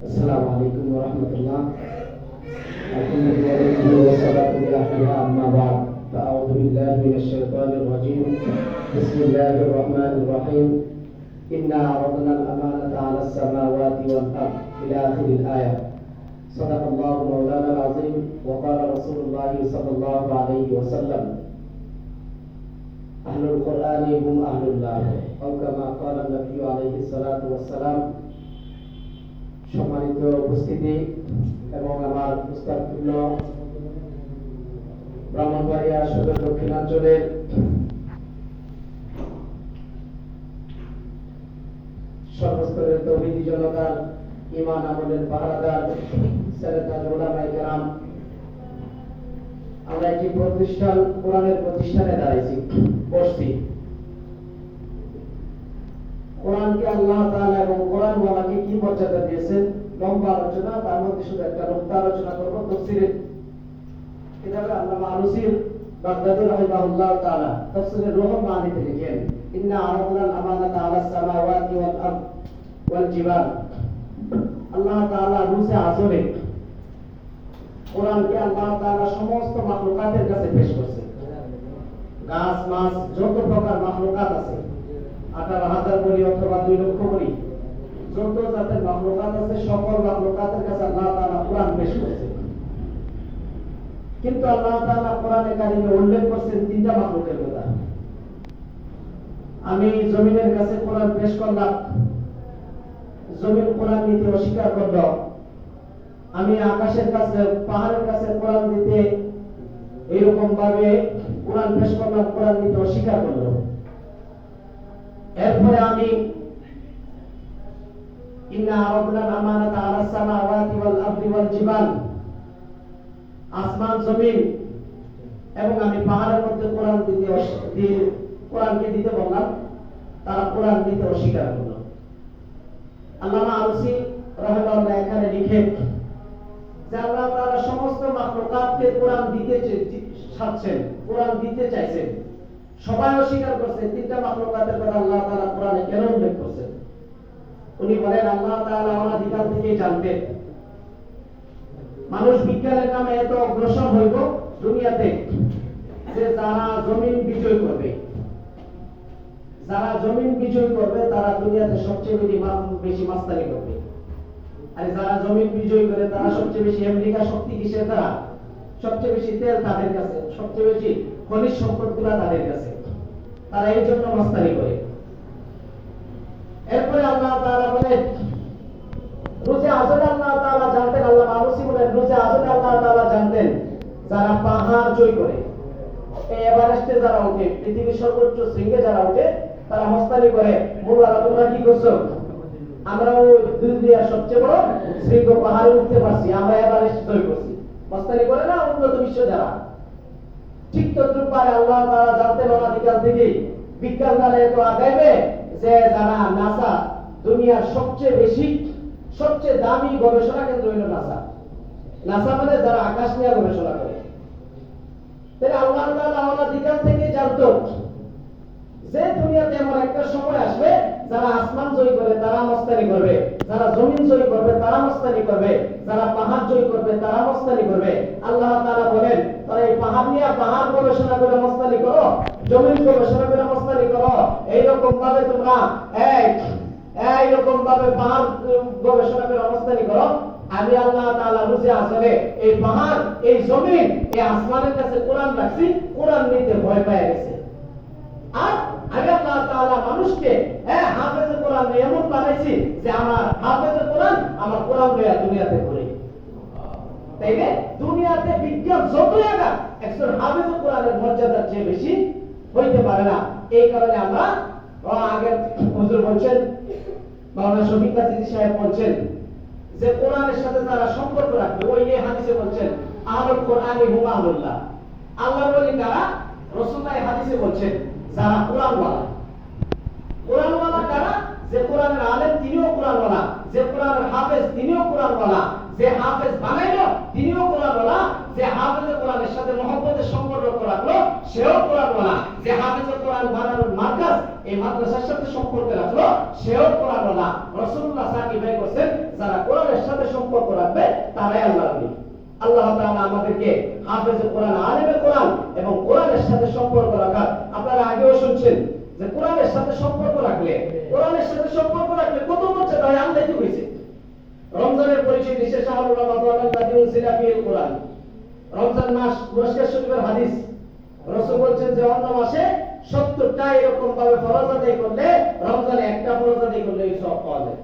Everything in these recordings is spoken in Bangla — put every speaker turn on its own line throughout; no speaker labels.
السلام عليكم ورحمة الله. الحمد لله والصلاة على أما بعد فأعوذ بالله من الشيطان الرجيم. بسم الله الرحمن الرحيم. إنا عرضنا الأمانة على السماوات والأرض إلى آخر الآية. صدق الله مولانا العظيم وقال رسول الله صلى الله عليه وسلم أهل القرآن هم أهل الله أو كما قال النبي عليه الصلاة والسلام. সম্মানিত উপস্থিতি এবং আমার উস্তাদতুল্য ব্রাহ্মণবাড়িয়া সদর দক্ষিণাঞ্চলের সর্বস্তরের তৌহিদি জনতার ঈমান আমলের পাহারাদার সাদাত উলামায়ে কেরাম, আমরা একটি প্রতিষ্ঠান কোরআনের প্রতিষ্ঠানে দাঁড়াইছি, বসছি। কোরআনকে আল্লাহ তাআলা এবং কোরআন ওয়ালাকে কি মর্যাদা দিয়েছেন লম্বা আলোচনা, তার মধ্যে শুধু একটা নুকতা আলোচনা করব। তাফসীরের কিতাবে আল্লামা আলুসি বাগদাদী রাহিমাহুল্লাহ তাআলা তাফসীরের রুহুল মানিতে লিখেন, ইন্না আরাদনাল আমানাতা আলাস সামাওয়াতি ওয়াল আরদ ওয়াল জিবাল। আল্লাহ তাআলা রুসে আযমে কোরআনকে আল্লাহ তাআলা সমস্ত মাখলুকাতের কাছে পেশ করেছে। গাছ মাছ যত প্রকার মাখলুকাত আছে, 18,000 বলি অথবা 2 লক্ষ বলি, যত জাতের মাখলুকাত আছে সকল মাখলুকাতের কাছে আল্লাহ তাআলা কোরআন পেশ করেছে। কিন্তু আল্লাহ তাআলা কোরআনে কারিমে উল্লেখ করেছেন 3টা মাখলুকের কথা। আমি জমিনের কাছে কোরআন পেশ করলাম, জমিন কোরআন নিতে অস্বীকার করল। আমি আকাশের কাছে পাহাড়ের কাছে কোরআন দিতে এরকম ভাবে কোরআন পেশ করলাম, কোরআন নিতে অস্বীকার করলো। এরপরে আমি ইন্না আরাদনাল আমানাতা আলাস সামাওয়াতি ওয়াল আরদি ওয়াল জিবাল, আসমান জমিন এবং আমি পাহাড়ের মধ্যে কোরআনকে দিতে বললাম, তারা কোরআন দিতে অস্বীকার করলো। আল্লামা আলুসি রাহিমাহুল্লাহ এখানে লিখেন যে আল্লাহ তাআলা সমস্ত মাখলুকাতকে কোরআন দিতে চাচ্ছেন, কোরআন দিতে চাইছেন। সবাই অস্বীকার করছে, 3টা মাখলুকাতের কথা আল্লাহ তাআলা কোরআনে কেন উল্লেখ করেছেন? উনি বলেন আল্লাহ তাআলা অনাদিকাল থেকেই জানতেন মানুষ বিজ্ঞানের নামে এত অগ্রসর হইব দুনিয়াতে যে যারা জমিন বিজয় করবে, যারা জমিন বিজয় করবে তারা দুনিয়াতে সবচেয়ে বেশি মাস্তানি করবে। আর যারা জমিন বিজয় করে তারা সবচেয়ে বেশি আমেরিকা শক্তি কিসের দ্বারা? সবচেয়ে বেশি তেল তাদের কাছে, সবচেয়ে বেশি খনিজ সম্পদগুলো তাদের কাছে, তারা এই জন্য মাস্তানি করে। এরপরে আল্লাহ তাআলা বলেন রোজে আযলে আল্লাহ তাআলা জানতেন, আল্লাহ আলুসি বলেন রোজে আযলে আল্লাহ তাআলা জানতেন যারা পাহাড় জয় করে, এই এভারেস্টে যারা ওঠে, পৃথিবীর সর্বোচ্চ শৃঙ্গে যারা ওঠে, তারা মাস্তানি করে, মোল্লারা তোমরা কি করছো? আমরা ওই দুনিয়ার সবচেয়ে বড় শৃঙ্গ পাহাড়ে উঠতে পারছি, আমরা এভারেস্ট জয় করছি। মাস্তানি করে না উন্নত বিশ্ব যারা। ঠিক তদ্রুপ পারে আল্লাহ তাআলা জানতেন অনাদিকাল থেকেই বিজ্ঞান দ্বারা এত আগাইবে যে যারা নাসা, দুনিয়ার সবচেয়ে দামি গবেষণা কেন্দ্র হলো নাসা। নাসা মানে যারা আকাশ নিয়ে গবেষণা করে। তাহলে আল্লাহ তাআলা অনাদিকাল থেকে জানতো যে দুনিয়াতে এমন একটা সময় আসবে যারা আসমান জয় করে তারা মাস্তানি করবে, যারা জমিন জয় করবে তারা মাস্তানি করবে, যারা পাহাড় জয় করবে তারা মাস্তানি করবে। আল্লাহ তাআলা বলেন তারা এই পাহাড় নিয়ে পাহাড় গবেষণা করে মাস্তানি করো, জমিন গবেষণা করে মাস্তানি করো। এইরকম ভাবে তোমরা এইরকম ভাবে পাহাড় গবেষণা করে মাস্তানি করো। আমি আল্লাহ তাআলা রোজে আযলে এই পাহাড়, এই জমিন, এই আসমানের কাছে কোরআন রাখছি, কোরআন নিতে ভয় পেয়ে গেছে। আর আমি আল্লাহ তাআলা মানুষকে হাফেজে কোরআন এমন বানাইছি যে আমার হাফেজে কোরআন আমার কোরআন লইয়া দুনিয়াতে ঘুরে। তাইলে দুনিয়াতে বিজ্ঞান যতই আগা, একজন হাফেজে কোরআনের মর্যাদার চেয়ে বেশি হইতে পারে না। এই কারণে আমরা আগে হুজুর বলছেন, মাওলানা শফিক কাজী সাহেব বলছেন যে কোরআনের সাথে যারা সম্পর্ক রাখবে, ওই এই হাদিসে বলছেন আহলুল কোরআনি হুম আহলুল্লাহ। আল্লাহর ওলি কারা? রাসূলুল্লাহ হাদিসে বলছেন যারা কোরআনওয়ালা কারা? যে কোরআনের আলেম তিনিও কোরআনওয়ালা, যে কোরআনের হাফেজ তিনিও কোরআনওয়ালা, যে হাফেজ বানাইলো তিনিও কোরআনওয়ালা, যে হাফেজে কোরআনের সাথে মহব্বতের সম্পর্ক রাখলো সেও কোরআনওয়ালা, যে হাফেজে কোরআন বানানোর মাদ্রাস এই মাদ্রাসার সাথে সম্পর্ক রাখলো সেও কোরআনওয়ালা। রাসূলুল্লাহ সাকিব ভাই বলেন যারা কোরআনের সাথে সম্পর্ক রাখবে তারাই আল্লাহর ওলি। আল্লাহ তাআলা আমাদেরকে হাফেজে কোরআন, আলেমে কোরআন এবং কোরআনের সাথে সম্পর্ক রাখার, আপনারা আগেও শুনছেন যে কোরআনের সাথে সম্পর্ক রাখলে কত মর্যাদা হয়। আল্লাহ কি কইছে? রমজানের পরিচয় দিয়েছে শাহরুর রমাদান আল্লাযী উনজিলা ফীহিল কোরআন। রমজান মাস পুরস্কার শরীফের হাদিস, রাসূল বলেন যে অন্য মাসে 70টা এরকম ভাবে ফরজ আদায় করলে রমজানে একটা ফরজ আদায় করলে এই সওয়াব পাওয়া যায়।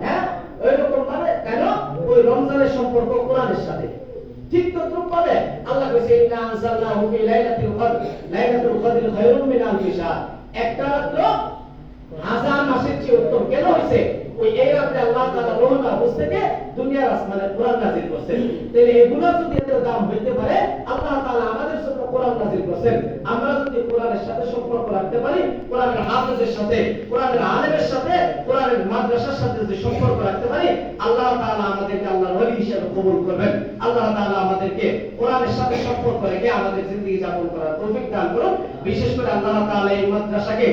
হ্যাঁ, ওইরকম ভাবে কেন? ওই রমজানের সম্পর্ক কোরআনের সাথে। ঠিক তদ্রুপ ভাবে আল্লাহ কইছে ইন্না আনজালনাহু ফি লাইলাতুল কদর, লাইলাতুল কদর খায়রুম মিন আলফি শাহর। একটা রাত হাজার মাসের চেয়ে উত্তম। কেন হইছে? ওই এই রাতে আল্লাহ তাআলা রূহ মাহফুজ থেকে দুনিয়ার আসমানে কোরআন নাযিল করছেন। তাহলে এগুলো যদি এত দাম হইতে পারে, আল্লাহ তাআলা আমাদের জন্য কোরআন নাযিল করছেন। আমরা যদি কোরআনের সাথে সম্পর্ক রাখতে পারি, কোরআনের হাফেজের সাথে, কোরআনের আলেমের সাথে, কোরআনের মাদ্রাসার সাথে যদি সম্পর্ক রাখতে পারি, আল্লাহ তাআলা আমাদেরকে আল্লাহর ওলি হিসেবে কবুল করবেন। আল্লাহ তাআলা আমাদেরকে কোরআনের সাথে সম্পর্ক রেখে আমাদের জিন্দেগি যাপন করার তৌফিক দান করুন। বিশেষ করে আল্লাহ তাআলা এই মাদ্রাসাকে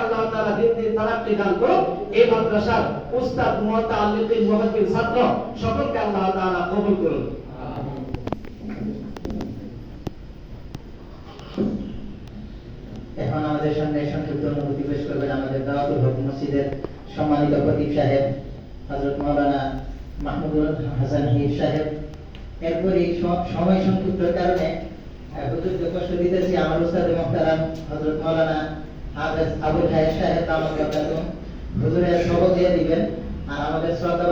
আল্লাহ তাআলা দিন তারাক্কি দান করুন। এই মাদ্রাসার উস্তাদ, মুতাআল্লিকিন, মুহাদ্দিস, ছাত্র সকলকে আল্লাহ তাআলা কবুল করুন।
এখন আমাদের সামনে সংক্ষিপ্ত অনুভূতি পেশ করবেন আমাদের দাওয়াতুল হক মসজিদের সম্মানিত খতিব সাহেব হযরত মাওলানা মাহমুদুল হাসান হিফ সাহেব। এরপরই সময় সংক্ষিপ্তের কারণে হুজুরকে কষ্ট দিতেছি, আমার উস্তাদ মুহতারাম হযরত মাওলানা হাফেজ আবুল হায়াত সাহেব দামাত বারাকাতুহু হুজুরের শপথ দিয়ে দিবেন। আর আমাদের শ্রদ্ধা